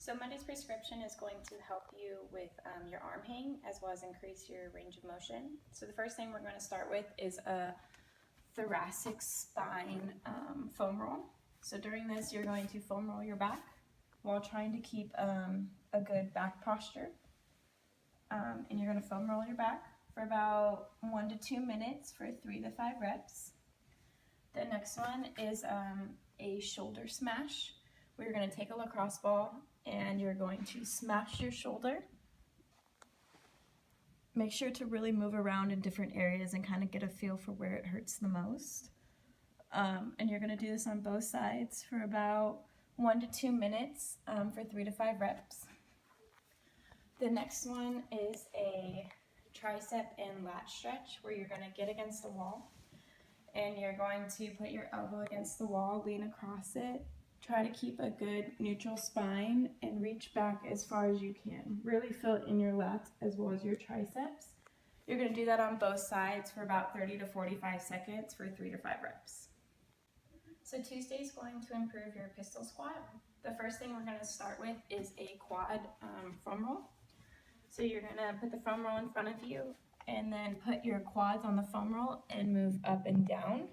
So Monday's prescription is going to help you with your arm hang as well as increase your range of motion. So the first thing we're going to start with is a thoracic spine foam roll. So during this, you're going to foam roll your back while trying to keep a good back posture. And you're going to foam roll your back for about 1 to 2 minutes for 3 to 5 reps. The next one is a shoulder smash, where you're going to take a lacrosse ball and you're going to smash your shoulder. Make sure to really move around in different areas and kind of get a feel for where it hurts the most. And you're going to do this on both sides for about 1 to 2 minutes for 3 to 5 reps. The next one is a tricep and lat stretch, where you're going to get against the wall and you're going to put your elbow against the wall, lean across it, try to keep a good neutral spine and reach back as far as you can. Really feel it in your lats as well as your triceps. You're going to do that on both sides for about 30 to 45 seconds for 3 to 5 reps. So Tuesday is going to improve your pistol squat. The first thing we're going to start with is a quad foam roll. So you're going to put the foam roll in front of you and then put your quads on the foam roll and move up and down.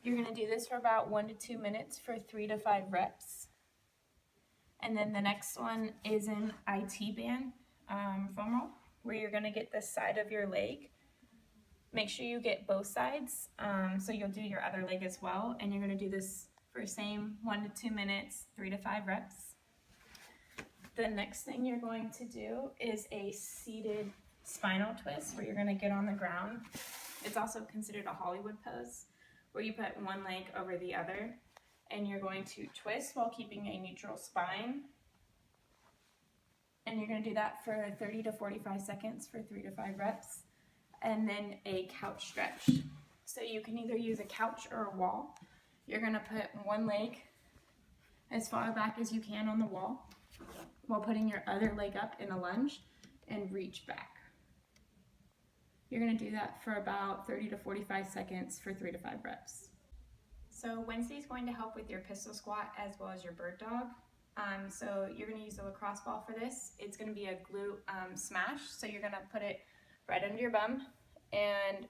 You're going to do this for about 1 to 2 minutes for 3 to 5 reps. And then the next one is an IT band foam roll, where you're going to get the side of your leg. Make sure you get both sides, so you'll do your other leg as well. And you're going to do this for same 1 to 2 minutes, 3 to 5 reps. The next thing you're going to do is a seated spinal twist, where you're going to get on the ground. It's also considered a Hollywood pose, where you put one leg over the other and you're going to twist while keeping a neutral spine. And you're going to do that for 30 to 45 seconds for 3 to 5 reps. And then a couch stretch. So you can either use a couch or a wall. You're going to put one leg as far back as you can on the wall while putting your other leg up in a lunge and reach back. You're going to do that for about 30 to 45 seconds for 3 to 5 reps. So Wednesday is going to help with your pistol squat as well as your bird dog. So you're going to use a lacrosse ball for this. It's going to be a glute smash. So you're going to put it right under your bum and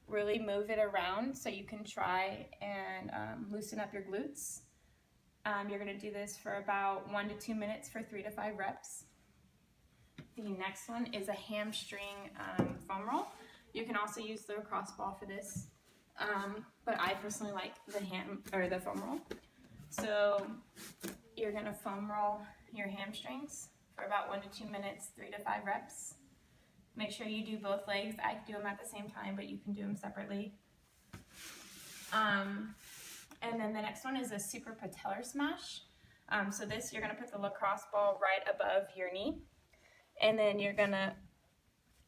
really move it around so you can try and loosen up your glutes. You're going to do this for about 1 to 2 minutes for 3 to 5 reps. The next one is a hamstring foam roll. You can also use the lacrosse ball for this, but I personally like the foam roll. So you're going to foam roll your hamstrings for about 1 to 2 minutes, 3 to 5 reps. Make sure you do both legs. I do them at the same time, but you can do them separately. And then the next one is a suprapatellar smash. So this, you're going to put the lacrosse ball right above your knee, and then you're going to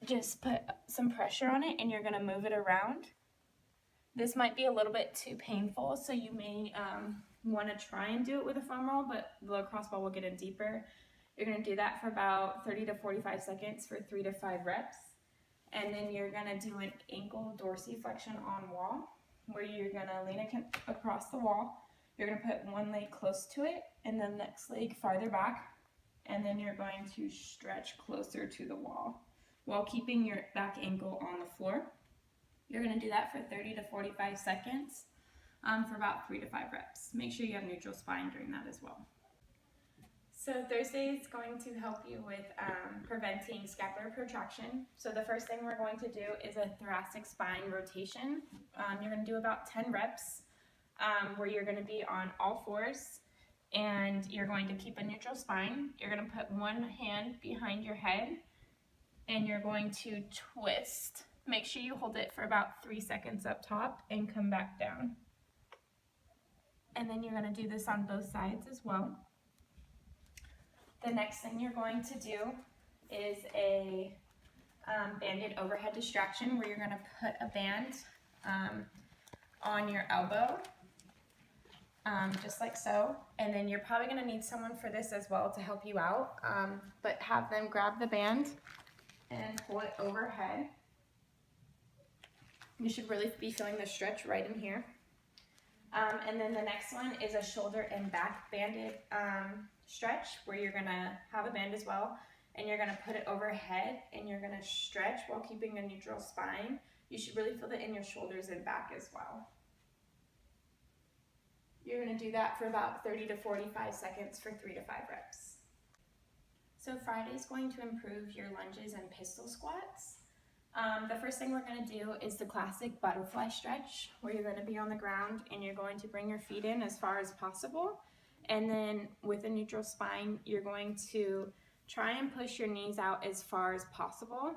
just put some pressure on it and you're going to move it around. This might be a little bit too painful, so you may want to try and do it with a foam roll, but the lacrosse ball will get in deeper. You're going to do that for about 30 to 45 seconds for 3 to 5 reps. And then you're going to do an ankle dorsiflexion on wall, where you're going to lean across the wall. You're going to put one leg close to it and the next leg farther back. And then you're going to stretch closer to the wall while keeping your back ankle on the floor. You're going to do that for 30 to 45 seconds for about 3 to 5 reps. Make sure you have neutral spine during that as well. So Thursday is going to help you with preventing scapular protraction. So the first thing we're going to do is a thoracic spine rotation. You're going to do about 10 reps where you're going to be on all fours and you're going to keep a neutral spine. You're going to put one hand behind your head and you're going to twist. Make sure you hold it for about 3 seconds up top and come back down. And then you're going to do this on both sides as well. The next thing you're going to do is a banded overhead distraction, where you're going to put a band on your elbow, just like so. And then you're probably going to need someone for this as well to help you out, but have them grab the band and pull it overhead. You should really be feeling the stretch right in here. And then the next one is a shoulder and back banded stretch, where you're gonna have a band as well, and you're gonna put it overhead and you're gonna stretch while keeping a neutral spine. You should really feel it in your shoulders and back as well. You're gonna do that for about 30 to 45 seconds for 3 to 5 reps. So Friday is going to improve your lunges and pistol squats. The first thing we're going to do is the classic butterfly stretch, where you're going to be on the ground and you're going to bring your feet in as far as possible. And then with a neutral spine, you're going to try and push your knees out as far as possible.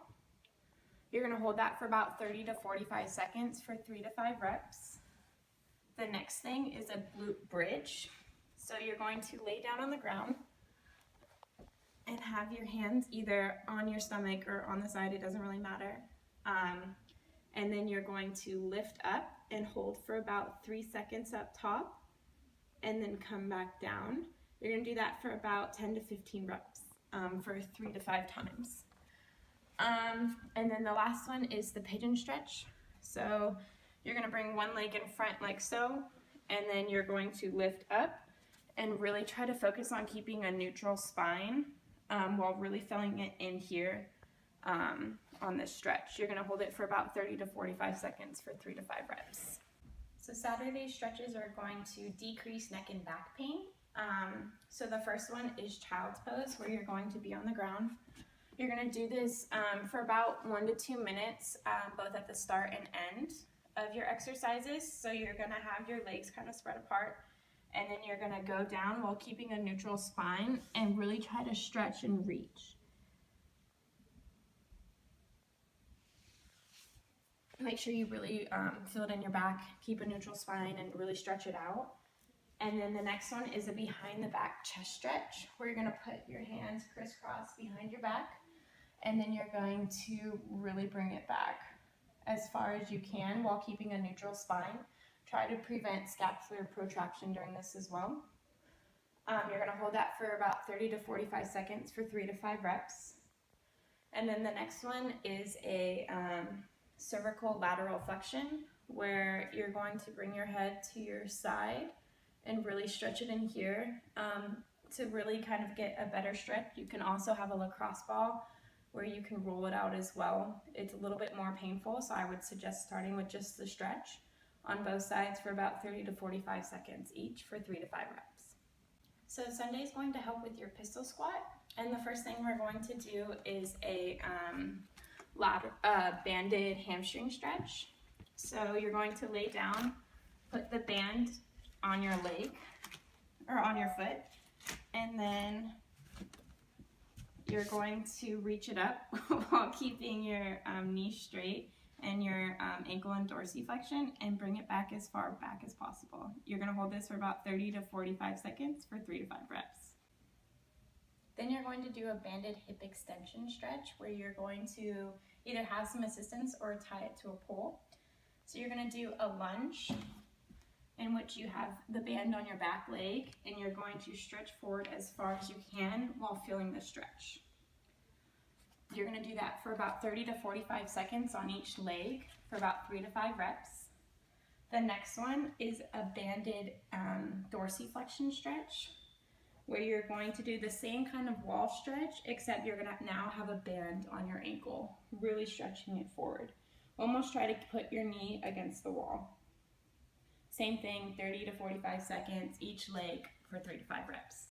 You're going to hold that for about 30 to 45 seconds for 3 to 5 reps. The next thing is a glute bridge. So you're going to lay down on the ground and have your hands either on your stomach or on the side, it doesn't really matter. And then you're going to lift up and hold for about 3 seconds up top and then come back down. You're gonna do that for about 10 to 15 reps for 3 to 5 times. And then the last one is the pigeon stretch. So you're gonna bring one leg in front like so, and then you're going to lift up and really try to focus on keeping a neutral spine while really filling it in here on this stretch. You're gonna hold it for about 30 to 45 seconds for 3 to 5 reps. So Saturday stretches are going to decrease neck and back pain. So the first one is child's pose, where you're going to be on the ground. You're gonna do this for about 1 to 2 minutes, both at the start and end of your exercises. So you're gonna have your legs kind of spread apart, and then you're gonna go down while keeping a neutral spine and really try to stretch and reach. Make sure you really feel it in your back, keep a neutral spine, and really stretch it out. And then the next one is a behind the back chest stretch, where you're gonna put your hands crisscross behind your back, and then you're going to really bring it back as far as you can while keeping a neutral spine. Try to prevent scapular protraction during this as well. You're gonna hold that for about 30 to 45 seconds for 3 to 5 reps. And then the next one is a cervical lateral flexion, where you're going to bring your head to your side and really stretch it in here to really kind of get a better stretch. You can also have a lacrosse ball where you can roll it out as well. It's a little bit more painful, so I would suggest starting with just the stretch on both sides for about 30 to 45 seconds each for 3 to 5 reps. So Sunday is going to help with your pistol squat, and the first thing we're going to do is a banded hamstring stretch. So you're going to lay down, put the band on your leg or on your foot, and then you're going to reach it up while keeping your knee straight and your ankle and dorsiflexion, and bring it back as far back as possible. You're gonna hold this for about 30 to 45 seconds for 3 to 5 reps. Then you're going to do a banded hip extension stretch, where you're going to either have some assistance or tie it to a pole. So you're gonna do a lunge in which you have the band on your back leg, and you're going to stretch forward as far as you can while feeling the stretch. You're gonna do that for about 30 to 45 seconds on each leg for about 3 to 5 reps. The next one is a banded dorsiflexion stretch, where you're going to do the same kind of wall stretch, except you're gonna now have a band on your ankle, really stretching it forward. Almost try to put your knee against the wall. Same thing, 30 to 45 seconds each leg for 3 to 5 reps.